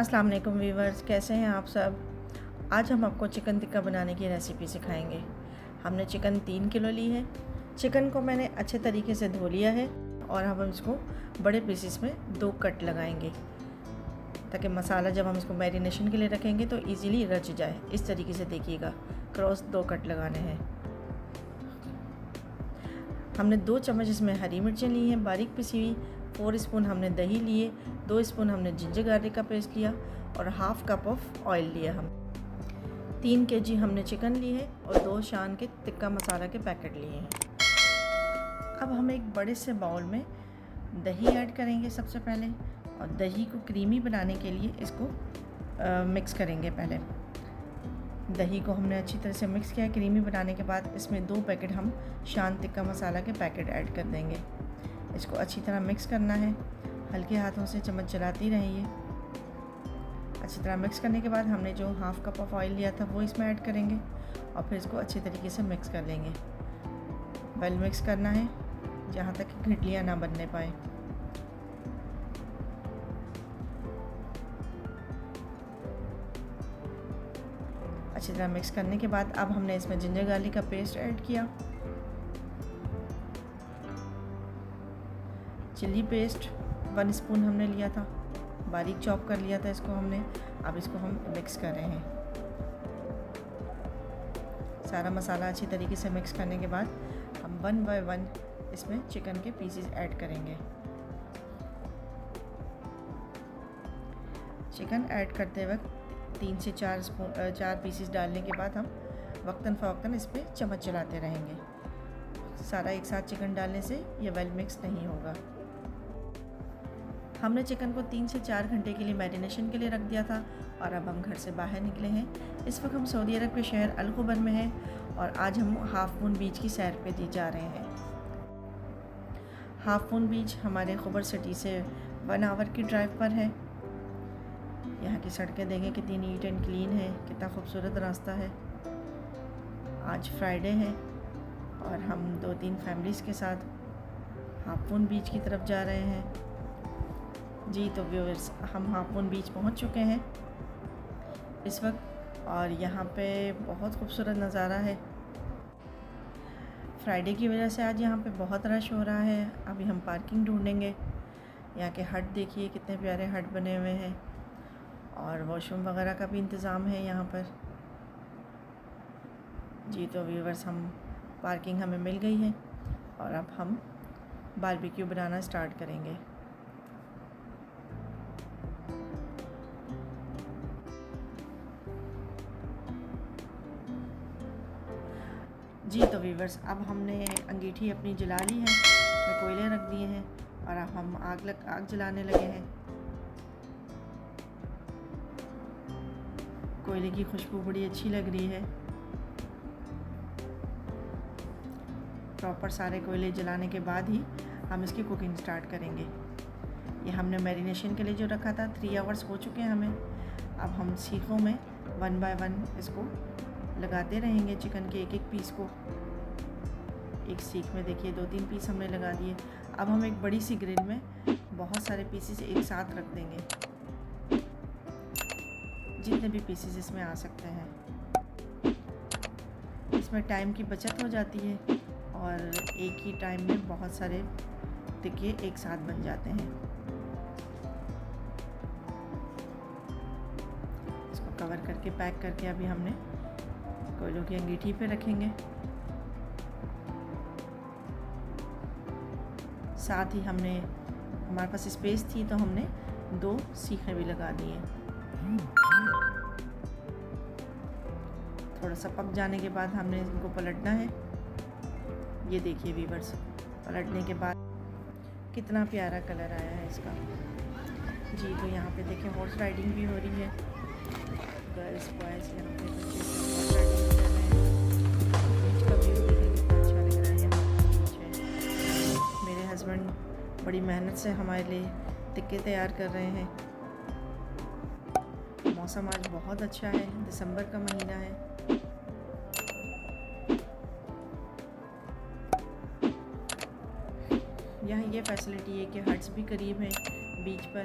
अस्सलाम वालेकुम व्यूवर्स, कैसे हैं आप सब। आज हम आपको चिकन टिक्का बनाने की रेसिपी सिखाएंगे। हमने चिकन 3 किलो ली है। चिकन को मैंने अच्छे तरीके से धो लिया है और अब हम इसको बड़े पीसेस में 2 कट लगाएंगे ताकि मसाला जब हम इसको मैरिनेशन के लिए रखेंगे तो इजीली रच जाए। इस तरीके से देखिएगा, क्रॉस 2 कट लगाने हैं। हमने 2 चम्मच इसमें हरी मिर्चें ली हैं बारीक पिसी हुई, 4 स्पून हमने दही लिए, 2 स्पून हमने जिंजर गार्लिक का पेस्ट लिया और हाफ कप ऑफ ऑयल लिया। हम 3 kg हमने चिकन ली है और 2 शान के टिक्का मसाला के पैकेट लिए हैं। अब हम एक बड़े से बाउल में दही ऐड करेंगे सबसे पहले, और दही को क्रीमी बनाने के लिए इसको मिक्स करेंगे। पहले दही को हमने अच्छी तरह से मिक्स किया। क्रीमी बनाने के बाद इसमें 2 पैकेट हम शान टिक्का मसाला के पैकेट ऐड कर देंगे। इसको अच्छी तरह मिक्स करना है, हल्के हाथों से चम्मच चलाती रहिए। अच्छी तरह मिक्स करने के बाद हमने जो हाफ कप ऑफ ऑयल लिया था वो इसमें ऐड करेंगे और फिर इसको अच्छी तरीके से मिक्स कर लेंगे। वेल मिक्स करना है जहाँ तक घिटलियाँ ना बनने पाए। अच्छी तरह मिक्स करने के बाद अब हमने इसमें जिंजर गार्लिक का पेस्ट ऐड किया, चिली पेस्ट 1 स्पून हमने लिया था, बारीक चॉप कर लिया था इसको हमने। अब इसको हम मिक्स कर रहे हैं। सारा मसाला अच्छी तरीके से मिक्स करने के बाद हम 1 बाय 1 इसमें चिकन के पीसेस ऐड करेंगे। चिकन ऐड करते वक्त 3 से 4 पीसेस डालने के बाद हम वक्तन फ़वक्तन इस पर चम्मच चलाते रहेंगे। सारा एक साथ चिकन डालने से ये वेल मिक्स नहीं होगा। हमने चिकन को 3 से 4 घंटे के लिए मैरिनेशन के लिए रख दिया था और अब हम घर से बाहर निकले हैं। इस वक्त हम सऊदी अरब के शहर अल खुबर में हैं और आज हम हाफ मून बीच की सैर पे जा रहे हैं। हाफ मून बीच हमारे खुबर सिटी से 1 आवर की ड्राइव पर है। यहाँ की सड़कें देखें कितनी नीट एंड क्लीन है, कितना खूबसूरत रास्ता है। आज फ्राइडे है और हम 2-3 फैमिलीज़ के साथ हाफ मून बीच की तरफ जा रहे हैं। जी तो व्यूअर्स, हम हाफ मून बीच पहुँच चुके हैं इस वक्त और यहाँ पे बहुत खूबसूरत नज़ारा है। फ्राइडे की वजह से आज यहाँ पे बहुत रश हो रहा है। अभी हम पार्किंग ढूंढेंगे। यहाँ के हट देखिए कितने प्यारे हट बने हुए हैं और वॉशरूम वगैरह का भी इंतज़ाम है यहाँ पर। जी तो व्यूअर्स, हम पार्किंग हमें मिल गई है और अब हम बारबेक्यू बनाना स्टार्ट करेंगे। जी तो व्यूअर्स, अब हमने अंगीठी अपनी जला ली है, इसमें कोयले रख दिए हैं और अब हम आग जलाने लगे हैं। कोयले की खुशबू बड़ी अच्छी लग रही है। प्रॉपर सारे कोयले जलाने के बाद ही हम इसकी कुकिंग स्टार्ट करेंगे। ये हमने मैरिनेशन के लिए जो रखा था 3 आवर्स हो चुके हैं हमें। अब हम सीखों में 1 बाय 1 इसको लगाते रहेंगे, चिकन के एक एक पीस को। एक सीख में देखिए 2-3 पीस हमने लगा दिए। अब हम एक बड़ी सी ग्रिल में बहुत सारे पीसेस एक साथ रख देंगे, जितने भी पीसेस इसमें आ सकते हैं। इसमें टाइम की बचत हो जाती है और एक ही टाइम में बहुत सारे टिक्के एक साथ बन जाते हैं। इसको कवर करके पैक करके अभी हमने कोयलों की अंगीठी पे रखेंगे। साथ ही हमारे पास स्पेस थी तो हमने 2 सीखें भी लगा दी हैं। थोड़ा सा पक जाने के बाद हमने इनको पलटना है। ये देखिए व्यूअर्स, पलटने के बाद कितना प्यारा कलर आया है इसका। जी तो यहाँ पे देखिए हॉर्स राइडिंग भी हो रही है। गर्ल्स बॉयज़ यहाँ पे बच्चे हॉर्स राइडिंग कर रहे हैं। बीच का व्यू देखिए कितना अच्छा लग रहा है। यहाँ पे मेरे हस्बैंड बड़ी मेहनत से हमारे लिए टिक्के तैयार कर रहे हैं। मौसम आज बहुत अच्छा है, दिसंबर का महीना है। यहाँ ये फैसिलिटी है कि हट्स भी करीब हैं बीच पर